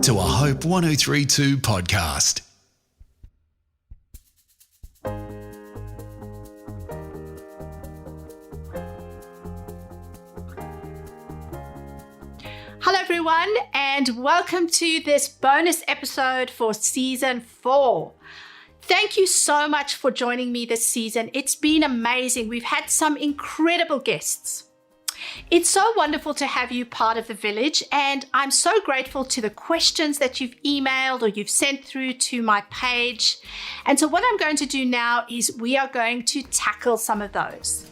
to a Hope 1032 podcast. Hello everyone, and welcome to this bonus episode for season 4. Thank you so much for joining me this season. It's been amazing. We've had some incredible guests. It's so wonderful to have you part of the village, and I'm so grateful to the questions that you've emailed or you've sent through to my page. And so what I'm going to do now is we are going to tackle some of those.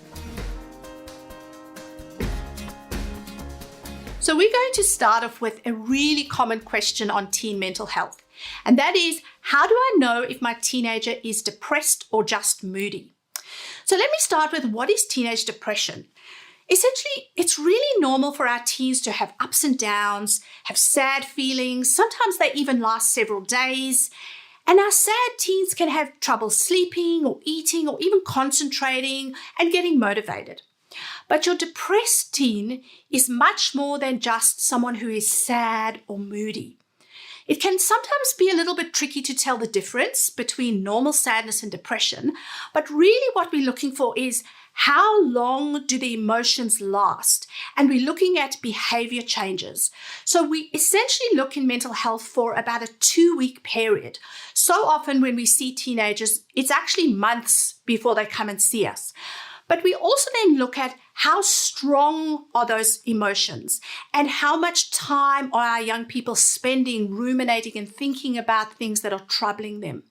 So we're going to start off with a really common question on teen mental health, and that is, how do I know if my teenager is depressed or just moody? So let me start with, what is teenage depression? Essentially, it's really normal for our teens to have ups and downs, have sad feelings. Sometimes they even last several days. And our sad teens can have trouble sleeping or eating or even concentrating and getting motivated. But your depressed teen is much more than just someone who is sad or moody. It can sometimes be a little bit tricky to tell the difference between normal sadness and depression, but really what we're looking for is, how long do the emotions last? And we're looking at behavior changes. So we essentially look in mental health for about a 2-week period. So often when we see teenagers, it's actually months before they come and see us. But we also then look at how strong are those emotions and how much time are our young people spending ruminating and thinking about things that are troubling them.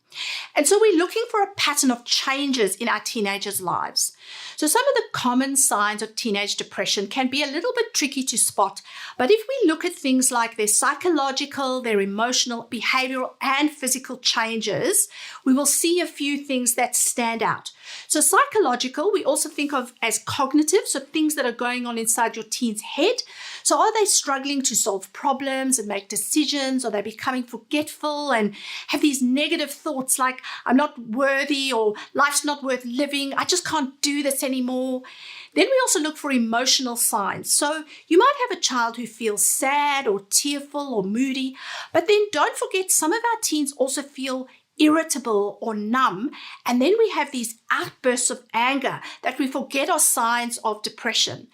And so we're looking for a pattern of changes in our teenagers' lives. So some of the common signs of teenage depression can be a little bit tricky to spot, but if we look at things like their psychological, their emotional, behavioral, and physical changes, we will see a few things that stand out. So psychological, we also think of as cognitive, so things that are going on inside your teen's head. So are they struggling to solve problems and make decisions? Are they becoming forgetful and have these negative thoughts like, I'm not worthy, or life's not worth living, I just can't do this anymore? Then we also look for emotional signs. So you might have a child who feels sad or tearful or moody, but then don't forget, some of our teens also feel irritable or numb. And then we have these outbursts of anger that we forget are signs of depression.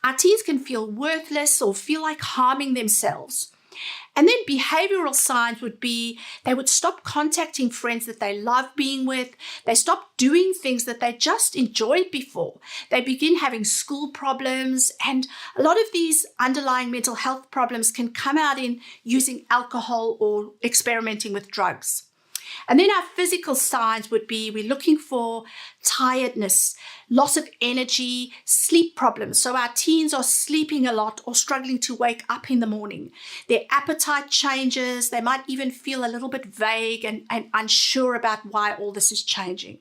Our teens can feel worthless or feel like harming themselves. And then behavioral signs would be, they would stop contacting friends that they love being with. They stop doing things that they just enjoyed before. They begin having school problems. And a lot of these underlying mental health problems can come out in using alcohol or experimenting with drugs. And then our physical signs would be, we're looking for tiredness, loss of energy, sleep problems. So our teens are sleeping a lot or struggling to wake up in the morning. Their appetite changes. They might even feel a little bit vague and unsure about why all this is changing.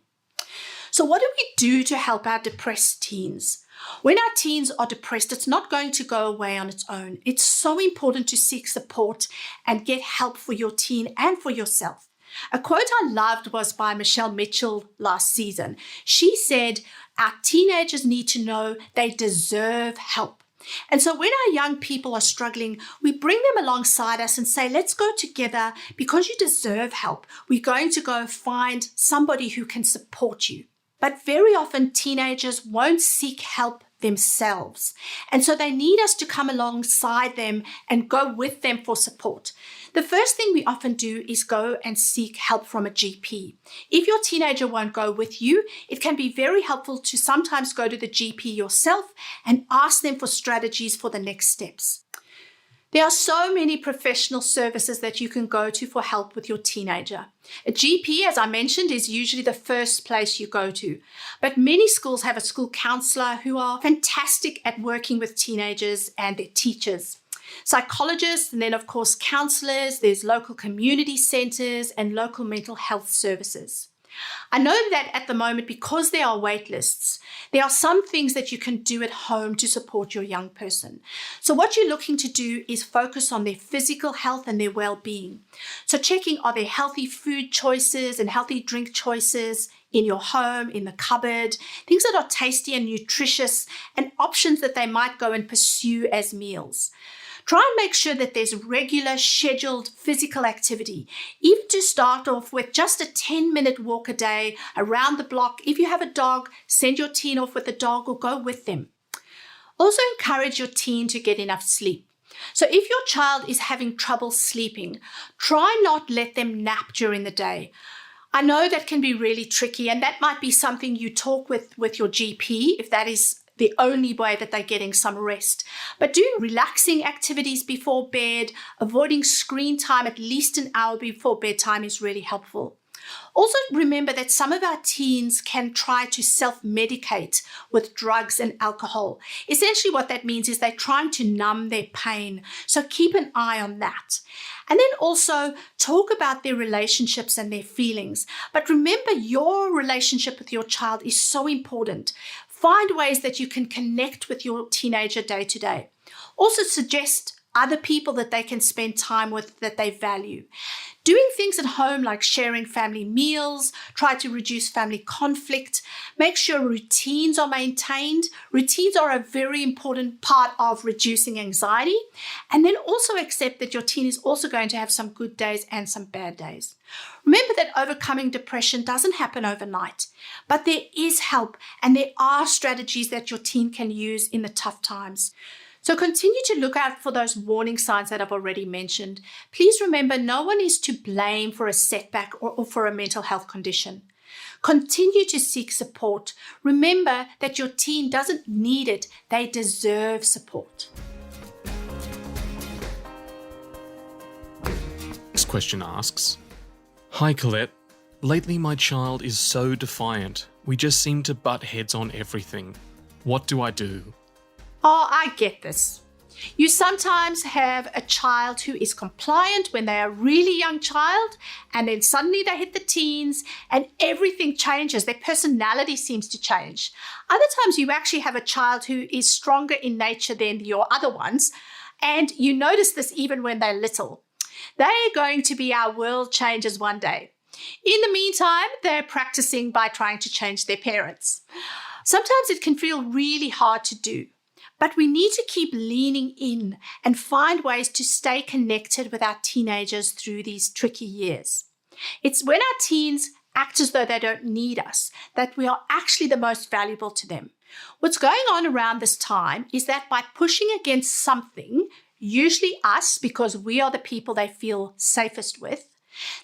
So what do we do to help our depressed teens? When our teens are depressed, it's not going to go away on its own. It's so important to seek support and get help for your teen and for yourself. A quote I loved was by Michelle Mitchell last season. She said, our teenagers need to know they deserve help. And so when our young people are struggling, we bring them alongside us and say, let's go together because you deserve help. We're going to go find somebody who can support you. But very often teenagers won't seek help themselves. And so they need us to come alongside them and go with them for support. The first thing we often do is go and seek help from a GP. If your teenager won't go with you, it can be very helpful to sometimes go to the GP yourself and ask them for strategies for the next steps. There are so many professional services that you can go to for help with your teenager. A GP, as I mentioned, is usually the first place you go to. But many schools have a school counselor who are fantastic at working with teenagers and their teachers. Psychologists, and then of course counselors, there's local community centers and local mental health services. I know that at the moment, because there are wait lists, there are some things that you can do at home to support your young person. So what you're looking to do is focus on their physical health and their well-being. So checking, are there healthy food choices and healthy drink choices in your home, in the cupboard, things that are tasty and nutritious, and options that they might go and pursue as meals. Try and make sure that there's regular scheduled physical activity, even to start off with just a 10-minute walk a day around the block. If you have a dog, send your teen off with the dog or go with them. Also encourage your teen to get enough sleep. So if your child is having trouble sleeping, try not let them nap during the day. I know that can be really tricky, and that might be something you talk with your GP if that is the only way that they're getting some rest. But doing relaxing activities before bed, avoiding screen time at least an hour before bedtime is really helpful. Also remember that some of our teens can try to self-medicate with drugs and alcohol. Essentially what that means is they're trying to numb their pain. So keep an eye on that. And then also talk about their relationships and their feelings. But remember, your relationship with your child is so important. Find ways that you can connect with your teenager day to day. Also suggest other people that they can spend time with that they value. Doing things at home like sharing family meals, try to reduce family conflict, make sure routines are maintained. Routines are a very important part of reducing anxiety. And then also accept that your teen is also going to have some good days and some bad days. Remember that overcoming depression doesn't happen overnight, but there is help and there are strategies that your teen can use in the tough times. So continue to look out for those warning signs that I've already mentioned. Please remember, no one is to blame for a setback or for a mental health condition. Continue to seek support. Remember that your teen doesn't need it, they deserve support. This question asks, "Hi Collett, lately my child is so defiant. We just seem to butt heads on everything. What do I do?" Oh, I get this. You sometimes have a child who is compliant when they are a really young child, and then suddenly they hit the teens and everything changes. Their personality seems to change. Other times you actually have a child who is stronger in nature than your other ones, and you notice this even when they're little. They're going to be our world changers one day. In the meantime, they're practicing by trying to change their parents. Sometimes it can feel really hard to do. But we need to keep leaning in and find ways to stay connected with our teenagers through these tricky years. It's when our teens act as though they don't need us that we are actually the most valuable to them. What's going on around this time is that by pushing against something, usually us, because we are the people they feel safest with,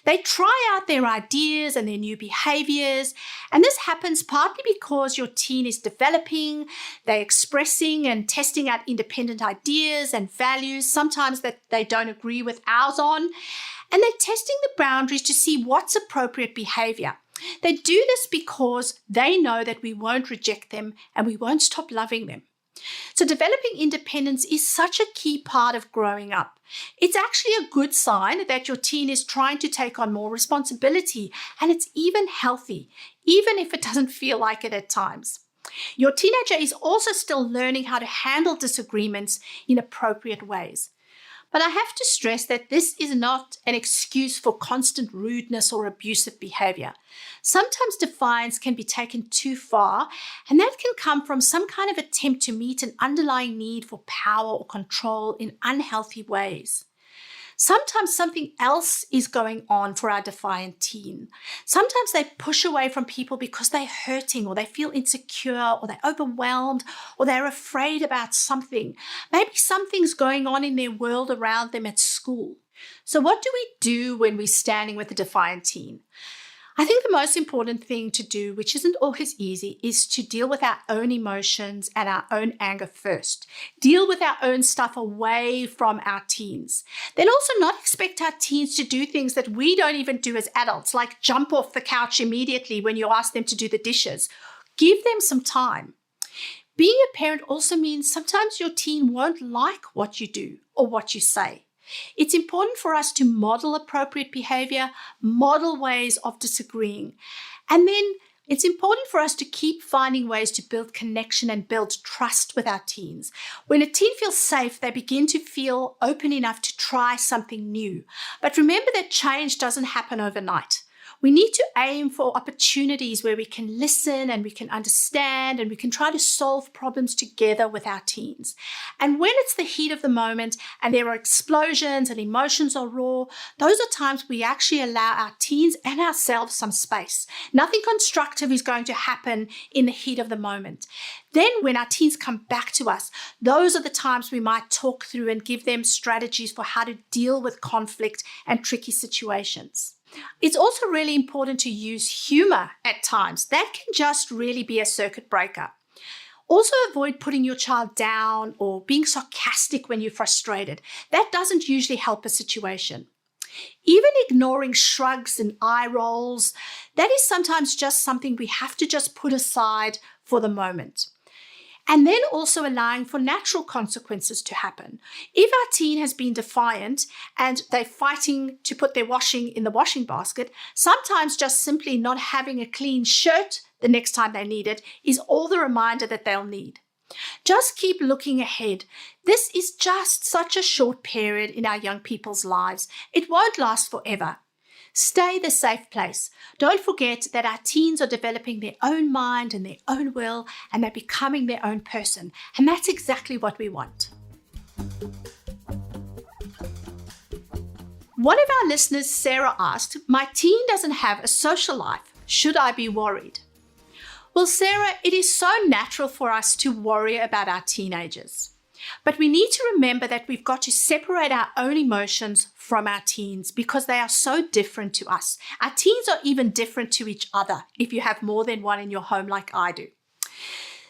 they try out their ideas and their new behaviors, and this happens partly because your teen is developing, they're expressing and testing out independent ideas and values, sometimes that they don't agree with ours on, and they're testing the boundaries to see what's appropriate behavior. They do this because they know that we won't reject them and we won't stop loving them. So developing independence is such a key part of growing up. It's actually a good sign that your teen is trying to take on more responsibility, and it's even healthy, even if it doesn't feel like it at times. Your teenager is also still learning how to handle disagreements in appropriate ways. But I have to stress that this is not an excuse for constant rudeness or abusive behavior. Sometimes defiance can be taken too far, and that can come from some kind of attempt to meet an underlying need for power or control in unhealthy ways. Sometimes something else is going on for our defiant teen. Sometimes they push away from people because they're hurting, or they feel insecure, or they're overwhelmed, or they're afraid about something. Maybe something's going on in their world around them at school. So what do we do when we're standing with a defiant teen? I think the most important thing to do, which isn't always easy, is to deal with our own emotions and our own anger first. Deal with our own stuff away from our teens. Then also not expect our teens to do things that we don't even do as adults, like jump off the couch immediately when you ask them to do the dishes. Give them some time. Being a parent also means sometimes your teen won't like what you do or what you say. It's important for us to model appropriate behavior, model ways of disagreeing. And then it's important for us to keep finding ways to build connection and build trust with our teens. When a teen feels safe, they begin to feel open enough to try something new. But remember that change doesn't happen overnight. We need to aim for opportunities where we can listen and we can understand and we can try to solve problems together with our teens. And when it's the heat of the moment and there are explosions and emotions are raw, those are times we actually allow our teens and ourselves some space. Nothing constructive is going to happen in the heat of the moment. Then when our teens come back to us, those are the times we might talk through and give them strategies for how to deal with conflict and tricky situations. It's also really important to use humor at times. That can just really be a circuit breaker. Also avoid putting your child down or being sarcastic when you're frustrated. That doesn't usually help a situation. Even ignoring shrugs and eye rolls, that is sometimes just something we have to just put aside for the moment. And then also allowing for natural consequences to happen. If our teen has been defiant and they're fighting to put their washing in the washing basket, sometimes just simply not having a clean shirt the next time they need it is all the reminder that they'll need. Just keep looking ahead. This is just such a short period in our young people's lives. It won't last forever. Stay the safe place. Don't forget that our teens are developing their own mind and their own will, and they're becoming their own person. And that's exactly what we want. One of our listeners, Sarah, asked, "My teen doesn't have a social life. Should I be worried?" Well, Sarah, it is so natural for us to worry about our teenagers. But we need to remember that we've got to separate our own emotions from our teens because they are so different to us. Our teens are even different to each other if you have more than one in your home like I do.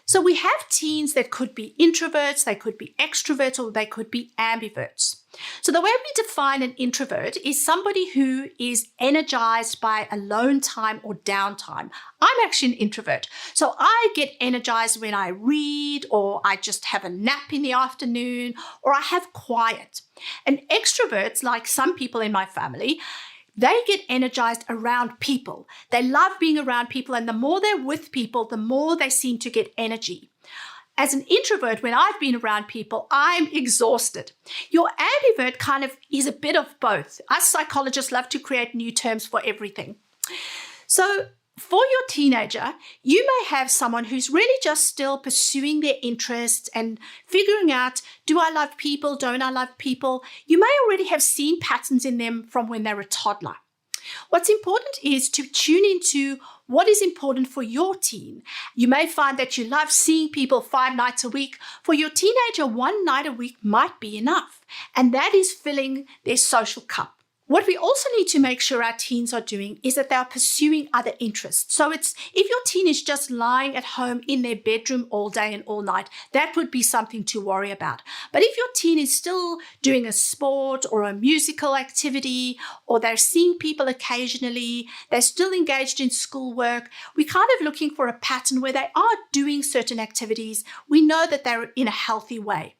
So we have teens that could be introverts, they could be extroverts, or they could be ambiverts. So the way we define an introvert is somebody who is energized by alone time or downtime. I'm actually an introvert. So I get energized when I read, or I just have a nap in the afternoon, or I have quiet. And extroverts, like some people in my family, they get energized around people. They love being around people, and the more they're with people, the more they seem to get energy. As an introvert, when I've been around people, I'm exhausted. Your ambivert kind of is a bit of both. Us psychologists love to create new terms for everything. So for your teenager, you may have someone who's really just still pursuing their interests and figuring out, do I love people? Don't I love people? You may already have seen patterns in them from when they're a toddler. What's important is to tune into what is important for your teen. You may find that you love seeing people 5 nights a week. For your teenager, 1 night a week might be enough, and that is filling their social cup. What we also need to make sure our teens are doing is that they are pursuing other interests. So if your teen is just lying at home in their bedroom all day and all night, that would be something to worry about. But if your teen is still doing a sport or a musical activity, or they're seeing people occasionally, they're still engaged in schoolwork, we're kind of looking for a pattern where they are doing certain activities. We know that they're in a healthy way.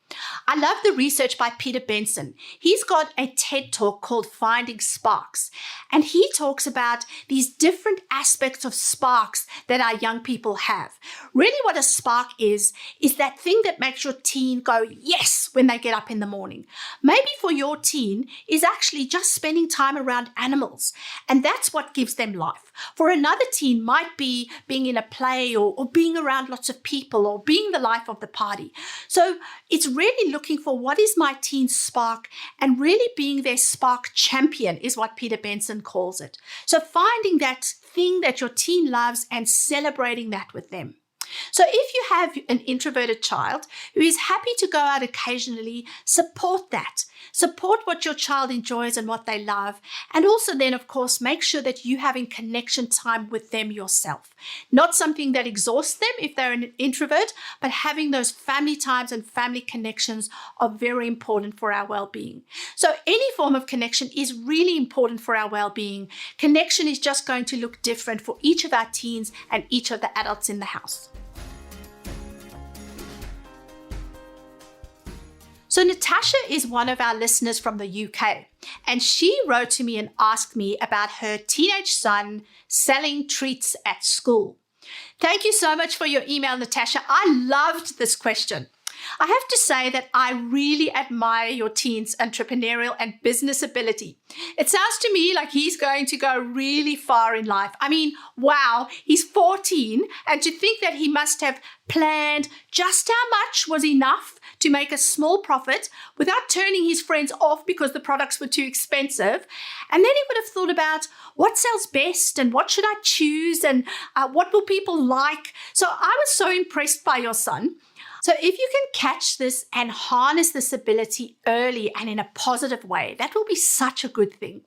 I love the research by Peter Benson. He's got a TED Talk called Finding Sparks, and he talks about these different aspects of sparks that our young people have. Really what a spark is that thing that makes your teen go, yes, when they get up in the morning. Maybe for your teen is actually just spending time around animals, and that's what gives them life. For another teen might be being in a play or being around lots of people or being the life of the party. So it's really looking for what is my teen's spark, and really being their spark champion is what Peter Benson calls it. So finding that thing that your teen loves and celebrating that with them. So if you have an introverted child who is happy to go out occasionally, support that. Support what your child enjoys and what they love. And also then, of course, make sure that you're having connection time with them yourself. Not something that exhausts them if they're an introvert, but having those family times and family connections are very important for our well-being. So any form of connection is really important for our well-being. Connection is just going to look different for each of our teens and each of the adults in the house. So Natasha is one of our listeners from the UK, and she wrote to me and asked me about her teenage son selling treats at school. Thank you so much for your email, Natasha. I loved this question. I have to say that I really admire your teen's entrepreneurial and business ability. It sounds to me like he's going to go really far in life. I mean, wow, he's 14, and to think that he must have planned just how much was enough to make a small profit without turning his friends off because the products were too expensive. And then he would have thought about what sells best and what should I choose and what will people like. So I was so impressed by your son. So if you can catch this and harness this ability early and in a positive way, that will be such a good thing.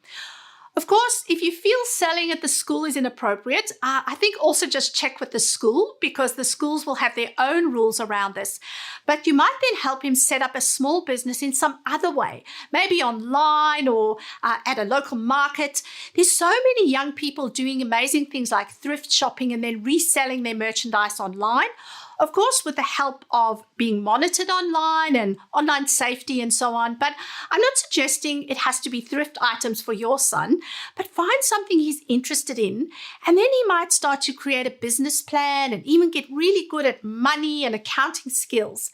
Of course, if you feel selling at the school is inappropriate, I think also just check with the school, because the schools will have their own rules around this. But you might then help him set up a small business in some other way, maybe online or at a local market. There's so many young people doing amazing things like thrift shopping and then reselling their merchandise online. Of course, with the help of being monitored online and online safety and so on. But I'm not suggesting it has to be thrift items for your son, but find something he's interested in, and then he might start to create a business plan and even get really good at money and accounting skills.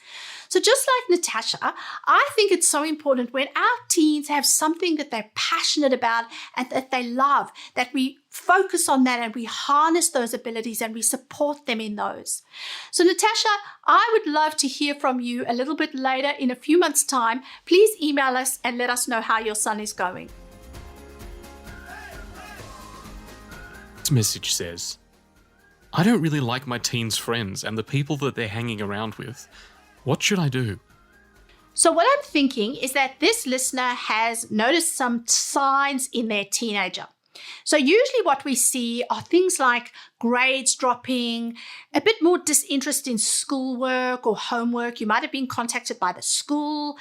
So just like Natasha, I think it's so important when our teens have something that they're passionate about and that they love, that we focus on that and we harness those abilities and we support them in those. So Natasha, I would love to hear from you a little bit later in a few months' time. Please email us and let us know how your son is going. This message says, I don't really like my teens' friends and the people that they're hanging around with. What should I do? So what I'm thinking is that this listener has noticed some signs in their teenager. So usually what we see are things like grades dropping, a bit more disinterest in schoolwork or homework. You might have been contacted by the school.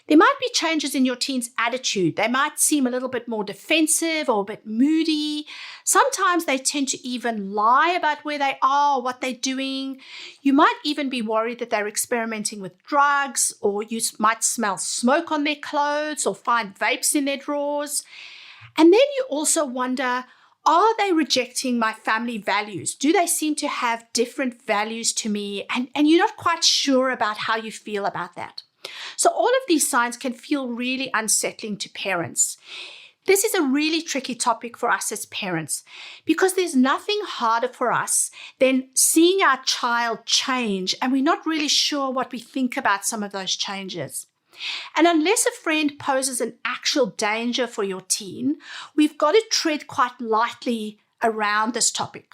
There might be changes in your teen's attitude. They might seem a little bit more defensive or a bit moody. Sometimes they tend to even lie about where they are or what they're doing. You might even be worried that they're experimenting with drugs, or you might smell smoke on their clothes or find vapes in their drawers. And then you also wonder, are they rejecting my family values? Do they seem to have different values to me? And you're not quite sure about how you feel about that. So all of these signs can feel really unsettling to parents. This is a really tricky topic for us as parents, because there's nothing harder for us than seeing our child change and we're not really sure what we think about some of those changes. And unless a friend poses an actual danger for your teen, we've got to tread quite lightly around this topic.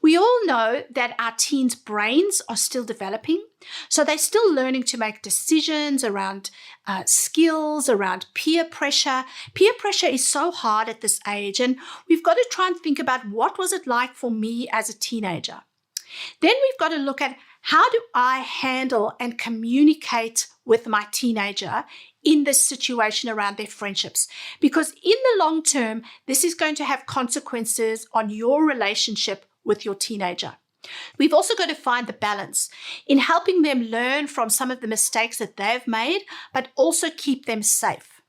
We all know that our teens' brains are still developing, so they're still learning to make decisions around skills, around peer pressure. Peer pressure is so hard at this age, and we've got to try and think about what was it like for me as a teenager. Then we've got to look at, how do I handle and communicate with my teenager in this situation around their friendships? Because in the long term, this is going to have consequences on your relationship with your teenager. We've also got to find the balance in helping them learn from some of the mistakes that they've made, but also keep them safe.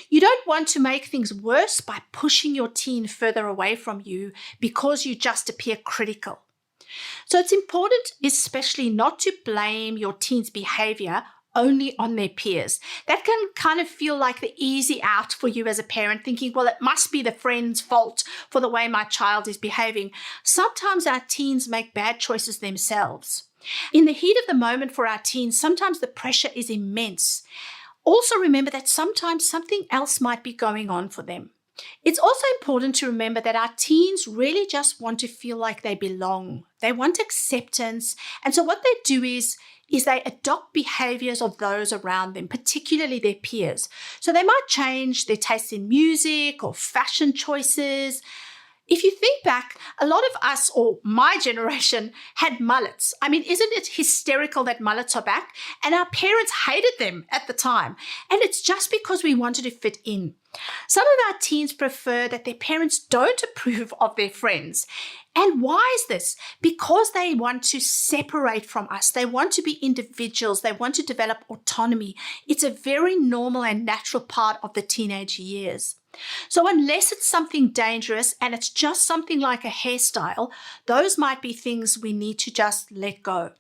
You don't want to make things worse by pushing your teen further away from you because you just appear critical. So it's important, especially, not to blame your teen's behavior only on their peers. That can kind of feel like the easy out for you as a parent, thinking, well, it must be the friend's fault for the way my child is behaving. Sometimes our teens make bad choices themselves. In the heat of the moment for our teens, sometimes the pressure is immense. Also remember that sometimes something else might be going on for them. It's also important to remember that our teens really just want to feel like they belong. They want acceptance. And so what they do is they adopt behaviors of those around them, particularly their peers. So they might change their tastes in music or fashion choices. If you think back, a lot of us, or my generation, had mullets. I mean, isn't it hysterical that mullets are back? And our parents hated them at the time. And it's just because we wanted to fit in. Some of our teens prefer that their parents don't approve of their friends. And why is this? Because they want to separate from us. They want to be individuals. They want to develop autonomy. It's a very normal and natural part of the teenage years. So unless it's something dangerous and it's just something like a hairstyle, those might be things we need to just let go.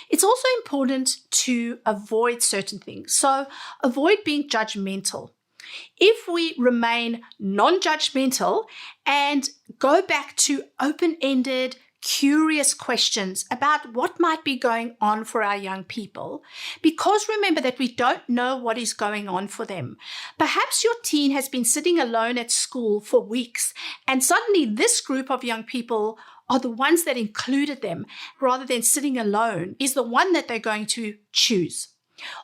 It's also important to avoid certain things. So avoid being judgmental. If we remain non-judgmental and go back to open-ended, curious questions about what might be going on for our young people, because remember that we don't know what is going on for them. Perhaps your teen has been sitting alone at school for weeks, and suddenly this group of young people are the ones that included them rather than sitting alone is the one that they're going to choose.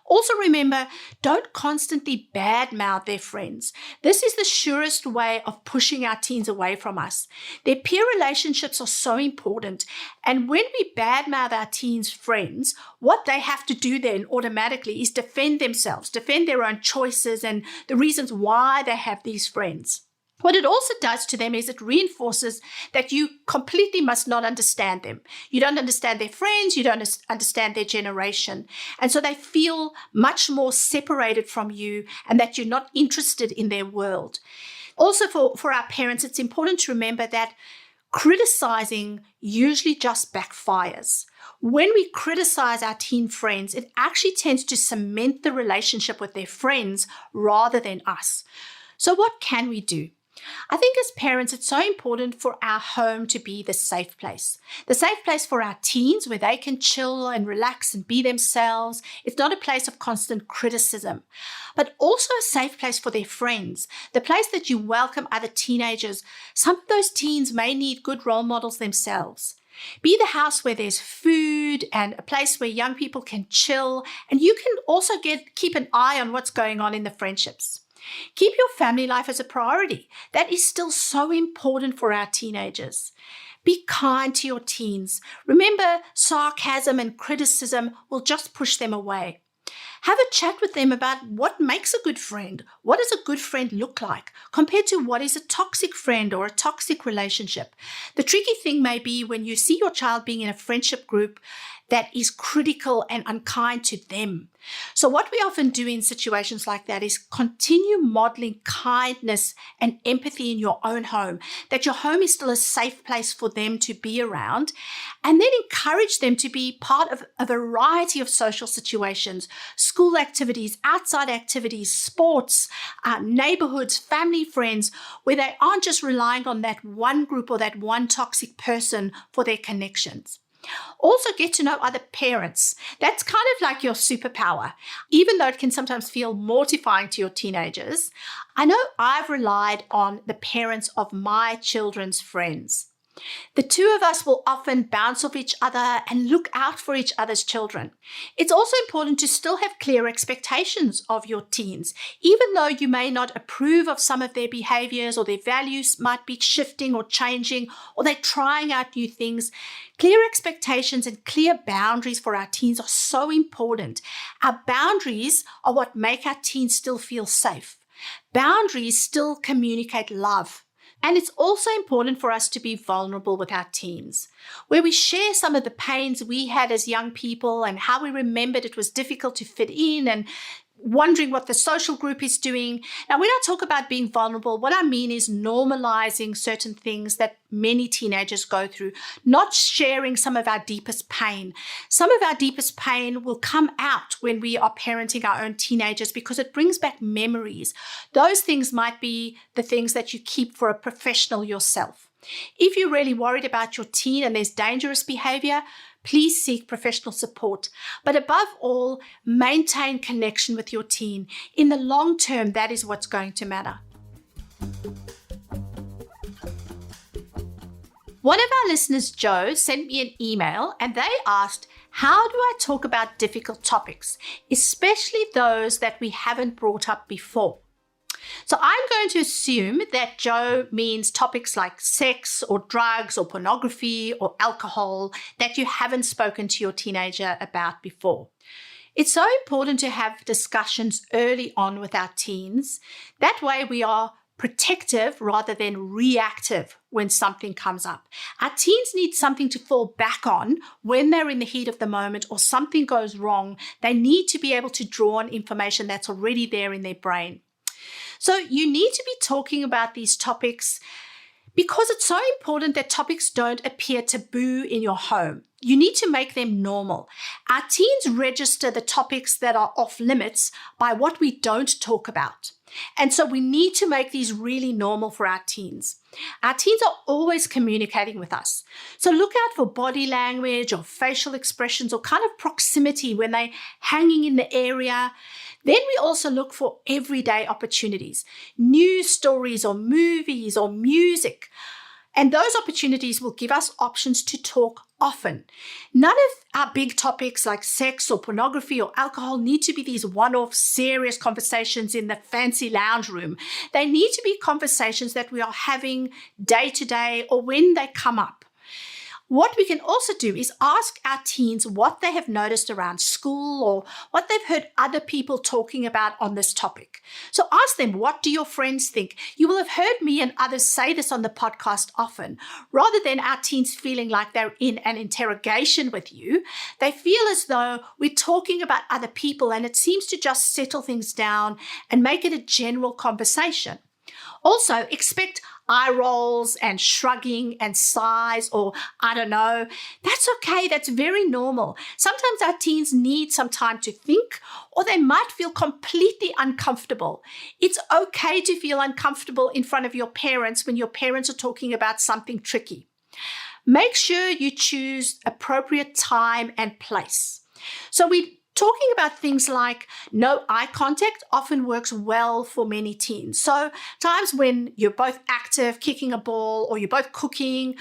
Also remember, don't constantly badmouth their friends. This is the surest way of pushing our teens away from us. Their peer relationships are so important, and when we badmouth our teens' friends, what they have to do then automatically is defend themselves, defend their own choices and the reasons why they have these friends. What it also does to them is it reinforces that you completely must not understand them. You don't understand their friends, you don't understand their generation. And so they feel much more separated from you and that you're not interested in their world. Also for our parents, it's important to remember that criticizing usually just backfires. When we criticize our teen friends, it actually tends to cement the relationship with their friends rather than us. So what can we do? I think as parents, it's so important for our home to be the safe place for our teens where they can chill and relax and be themselves. It's not a place of constant criticism, but also a safe place for their friends, the place that you welcome other teenagers. Some of those teens may need good role models themselves. Be the house where there's food and a place where young people can chill, and you can also keep an eye on what's going on in the friendships. Keep your family life as a priority. That is still so important for our teenagers. Be kind to your teens. Remember, sarcasm and criticism will just push them away. Have a chat with them about what makes a good friend. What does a good friend look like compared to what is a toxic friend or a toxic relationship? The tricky thing may be when you see your child being in a friendship group that is critical and unkind to them. So what we often do in situations like that is continue modeling kindness and empathy in your own home, that your home is still a safe place for them to be around, and then encourage them to be part of a variety of social situations, school activities, outside activities, sports, neighborhoods, family, friends, where they aren't just relying on that one group or that one toxic person for their connections. Also get to know other parents. That's kind of like your superpower. Even though it can sometimes feel mortifying to your teenagers, I know I've relied on the parents of my children's friends. The two of us will often bounce off each other and look out for each other's children. It's also important to still have clear expectations of your teens. Even though you may not approve of some of their behaviors or their values might be shifting or changing, or they're trying out new things, clear expectations and clear boundaries for our teens are so important. Our boundaries are what make our teens still feel safe. Boundaries still communicate love. And it's also important for us to be vulnerable with our teens, where we share some of the pains we had as young people and how we remembered it was difficult to fit in and wondering what the social group is doing. Now, when I talk about being vulnerable, what I mean is normalizing certain things that many teenagers go through, not sharing some of our deepest pain. Some of our deepest pain will come out when we are parenting our own teenagers because it brings back memories. Those things might be the things that you keep for a professional yourself. If you're really worried about your teen and there's dangerous behavior, please seek professional support. But above all, maintain connection with your teen. In the long term, that is what's going to matter. One of our listeners, Joe, sent me an email and they asked, how do I talk about difficult topics, especially those that we haven't brought up before? So I'm going to assume that Joe means topics like sex or drugs or pornography or alcohol that you haven't spoken to your teenager about before. It's so important to have discussions early on with our teens. That way we are protective rather than reactive when something comes up. Our teens need something to fall back on when they're in the heat of the moment or something goes wrong. They need to be able to draw on information that's already there in their brain. So you need to be talking about these topics because it's so important that topics don't appear taboo in your home. You need to make them normal. Our teens register the topics that are off limits by what we don't talk about. And so we need to make these really normal for our teens. Our teens are always communicating with us. So look out for body language or facial expressions or kind of proximity when they're hanging in the area. Then we also look for everyday opportunities, news stories or movies or music. And those opportunities will give us options to talk often. None of our big topics like sex or pornography or alcohol need to be these one-off serious conversations in the fancy lounge room. They need to be conversations that we are having day to day or when they come up. What we can also do is ask our teens what they have noticed around school or what they've heard other people talking about on this topic. So ask them, what do your friends think? You will have heard me and others say this on the podcast often. Rather than our teens feeling like they're in an interrogation with you, they feel as though we're talking about other people, and it seems to just settle things down and make it a general conversation. Also, expect eye rolls and shrugging and sighs or I don't know. That's okay. That's very normal. Sometimes our teens need some time to think, or they might feel completely uncomfortable. It's okay to feel uncomfortable in front of your parents when your parents are talking about something tricky. Make sure you choose appropriate time and place. So we talking about things like no eye contact often works well for many teens. So times when you're both active, kicking a ball, or you're both cooking,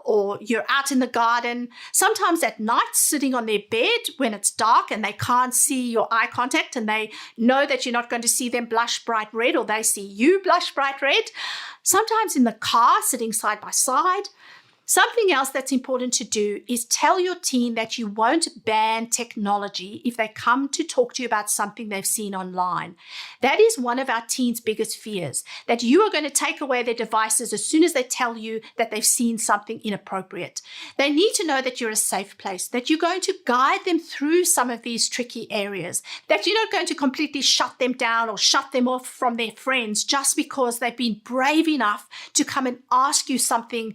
or you're out in the garden, sometimes at night sitting on their bed when it's dark and they can't see your eye contact and they know that you're not going to see them blush bright red or they see you blush bright red. Sometimes in the car sitting side by side. Something else that's important to do is tell your teen that you won't ban technology if they come to talk to you about something they've seen online. That is one of our teens' biggest fears, that you are going to take away their devices as soon as they tell you that they've seen something inappropriate. They need to know that you're a safe place, that you're going to guide them through some of these tricky areas, that you're not going to completely shut them down or shut them off from their friends just because they've been brave enough to come and ask you something,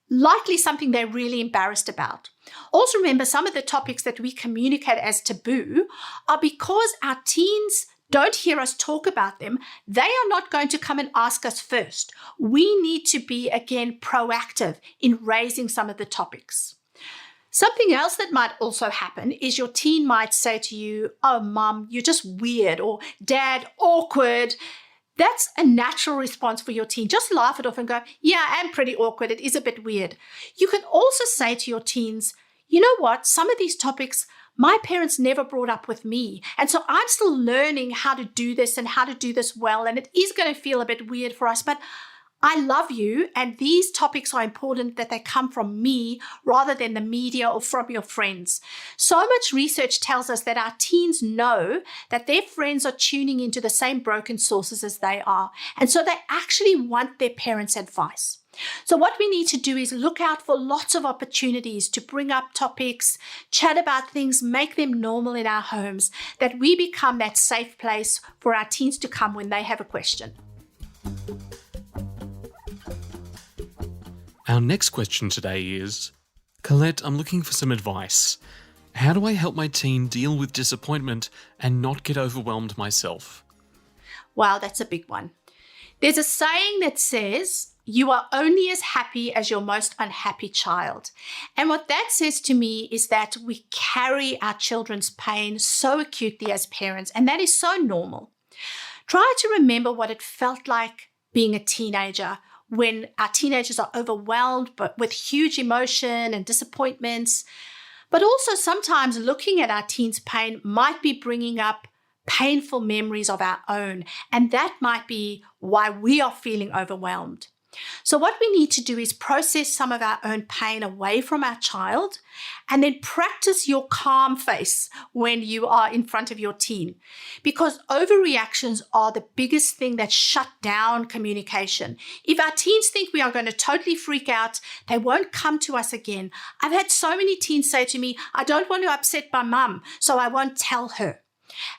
likely something they're really embarrassed about. Also remember, some of the topics that we communicate as taboo are because our teens don't hear us talk about them. They are not going to come and ask us first. We need to be, again, proactive in raising some of the topics. Something else that might also happen is your teen might say to you, "Oh, Mum, you're just weird," or "Dad, awkward." That's a natural response for your teen. Just laugh it off and go, "Yeah, I'm pretty awkward. It is a bit weird." You can also say to your teens, "You know what? Some of these topics my parents never brought up with me. And so I'm still learning how to do this and how to do this well. And it is going to feel a bit weird for us, but I love you, and these topics are important that they come from me rather than the media or from your friends." So much research tells us that our teens know that their friends are tuning into the same broken sources as they are, and so they actually want their parents' advice. So what we need to do is look out for lots of opportunities to bring up topics, chat about things, make them normal in our homes, that we become that safe place for our teens to come when they have a question. Our next question today is, Collett, I'm looking for some advice. How do I help my teen deal with disappointment and not get overwhelmed myself? Wow, that's a big one. There's a saying that says, "You are only as happy as your most unhappy child." And what that says to me is that we carry our children's pain so acutely as parents, and that is so normal. Try to remember what it felt like being a teenager, when our teenagers are overwhelmed but with huge emotion and disappointments. But also sometimes looking at our teens' pain might be bringing up painful memories of our own, and that might be why we are feeling overwhelmed. So what we need to do is process some of our own pain away from our child and then practice your calm face when you are in front of your teen, because overreactions are the biggest thing that shut down communication. If our teens think we are going to totally freak out, they won't come to us again. I've had so many teens say to me, "I don't want to upset my mum, so I won't tell her."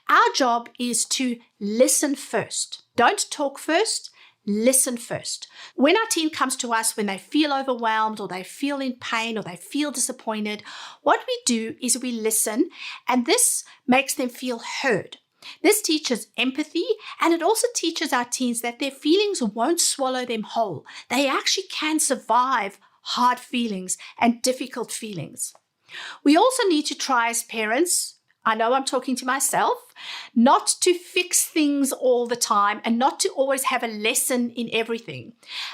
Our job is to listen first. Don't talk first. listen first. When our teen comes to us when they feel overwhelmed or they feel in pain or they feel disappointed, what we do is we listen, and this makes them feel heard. This teaches empathy, and it also teaches our teens that their feelings won't swallow them whole. They actually can survive hard feelings and difficult feelings. We also need to try as parents, I know I'm talking to myself, not to fix things all the time and not to always have a lesson in everything.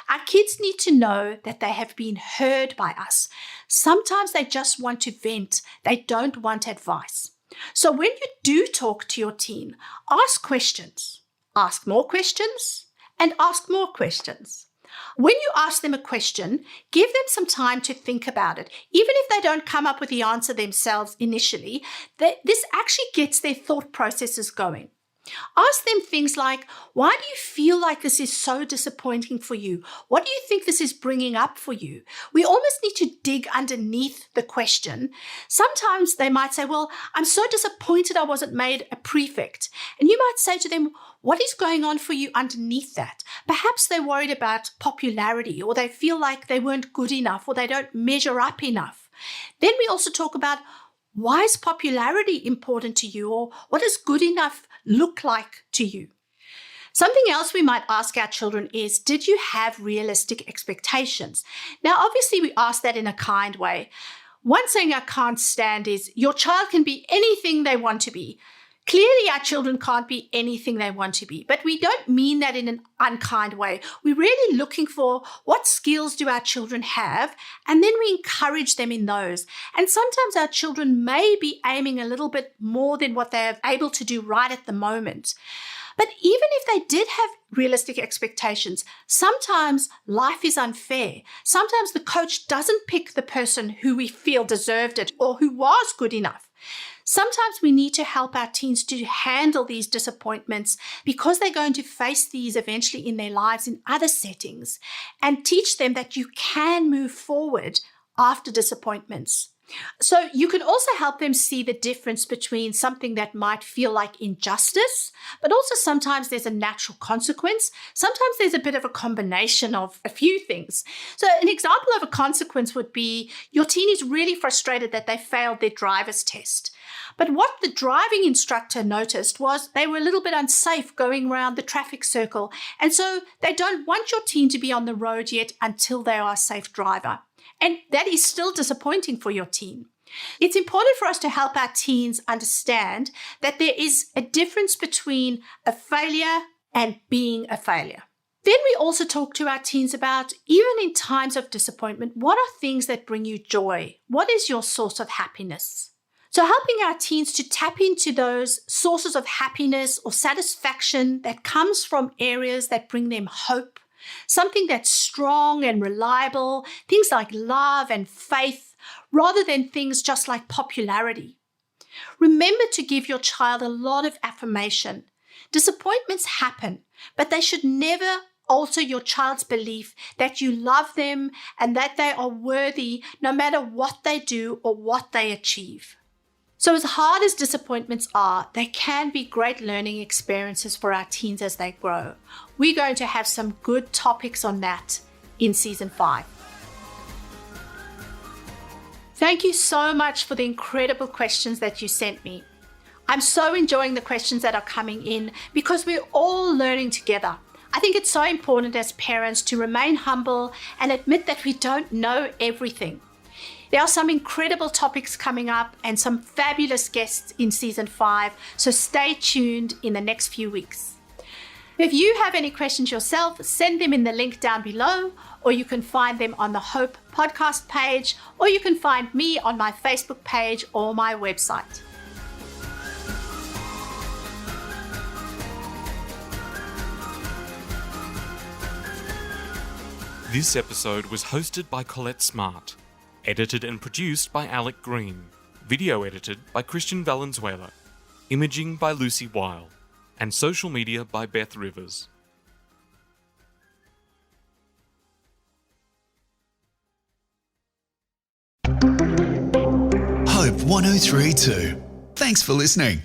Our kids need to know that they have been heard by us. Sometimes they just want to vent. They don't want advice. So when you do talk to your teen, ask questions, ask more questions, and ask more questions. When you ask them a question, give them some time to think about it. Even if they don't come up with the answer themselves initially, this actually gets their thought processes going. Ask them things like, why do you feel like this is so disappointing for you? What do you think this is bringing up for you? We almost need to dig underneath the question. Sometimes they might say, well, I'm so disappointed I wasn't made a prefect. And you might say to them, what is going on for you underneath that? Perhaps they're worried about popularity, or they feel like they weren't good enough, or they don't measure up enough. Then we also talk about, why is popularity important to you, or what does good enough look like to you? Something else we might ask our children is, did you have realistic expectations? Now, obviously, we ask that in a kind way. One saying I can't stand is, your child can be anything they want to be. Clearly, our children can't be anything they want to be, but we don't mean that in an unkind way. We're really looking for what skills do our children have, and then we encourage them in those. And sometimes our children may be aiming a little bit more than what they're able to do right at the moment. But even if they did have realistic expectations, sometimes life is unfair. Sometimes the coach doesn't pick the person who we feel deserved it or who was good enough. Sometimes we need to help our teens to handle these disappointments because they're going to face these eventually in their lives in other settings, and teach them that you can move forward after disappointments. So you can also help them see the difference between something that might feel like injustice, but also sometimes there's a natural consequence. Sometimes there's a bit of a combination of a few things. So an example of a consequence would be your teen is really frustrated that they failed their driver's test. But what the driving instructor noticed was they were a little bit unsafe going around the traffic circle. And so they don't want your teen to be on the road yet until they are a safe driver. And that is still disappointing for your teen. It's important for us to help our teens understand that there is a difference between a failure and being a failure. Then we also talk to our teens about, even in times of disappointment, what are things that bring you joy? What is your source of happiness? So helping our teens to tap into those sources of happiness or satisfaction that comes from areas that bring them hope, something that's strong and reliable, things like love and faith, rather than things just like popularity. Remember to give your child a lot of affirmation. Disappointments happen, but they should never alter your child's belief that you love them and that they are worthy no matter what they do or what they achieve. So as hard as disappointments are, they can be great learning experiences for our teens as they grow. We're going to have some good topics on that in Season 5. Thank you so much for the incredible questions that you sent me. I'm so enjoying the questions that are coming in because we're all learning together. I think it's so important as parents to remain humble and admit that we don't know everything. There are some incredible topics coming up and some fabulous guests in Season 5, so stay tuned in the next few weeks. If you have any questions yourself, send them in the link down below, or you can find them on the Hope podcast page, or you can find me on my Facebook page or my website. This episode was hosted by Collett Smart, edited and produced by Alec Green, video edited by Christian Valenzuela, imaging by Lucy Weil, and social media by Beth Rivers. Hope 1032. Thanks for listening.